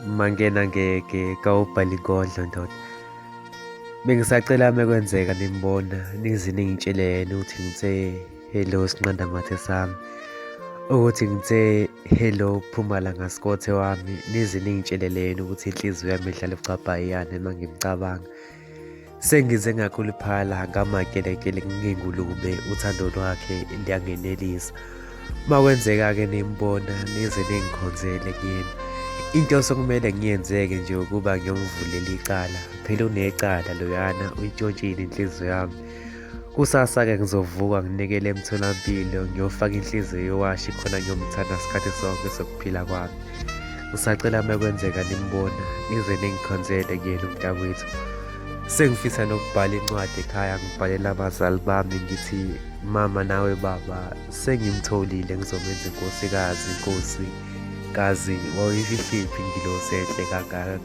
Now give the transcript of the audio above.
Mangena ngeke kawubhala inkondlo ndoda. Bengisacela mekwenzeka nimbona nize ningitshele yena ukuthi ngithe hello Sinqandamathe sami. Ukuthi ngithe hello Phumalanga Skothe wami. Nize ningitshelele yena ukuthi inhliziyo yami idlala ucabhayiyana uma ngimcabanga. Sengize ngakhuluphala ngamakelekele ngingulube uthando lwakhe liyangenelisa. Uma kwenzeka-ke nimbona nize ningikhonzele kuyena. Into sokumele ngiyenzeke nje ukuba ngiyomvulela icala. Phela unecala loyana uyintshontshile inhliziyo yami. Kusasa-ke ngizovuka nginikele emtholampilo ngiyofaka inhliziyo yowashi khona ngiyomthanda sikhathi sonke sokuphila kwami. Ngisacela uma kwenzeka nimbona nize ningikhonzele kuyena umntakwethu. Sengifisa nokubhala incwadi ekhaya ngibhalela abazali bami ngithi mama nawe baba sengimtholile ngizomenza inkosikazi, inkosikazi wayifihliphi ingilosi enhle kangaka.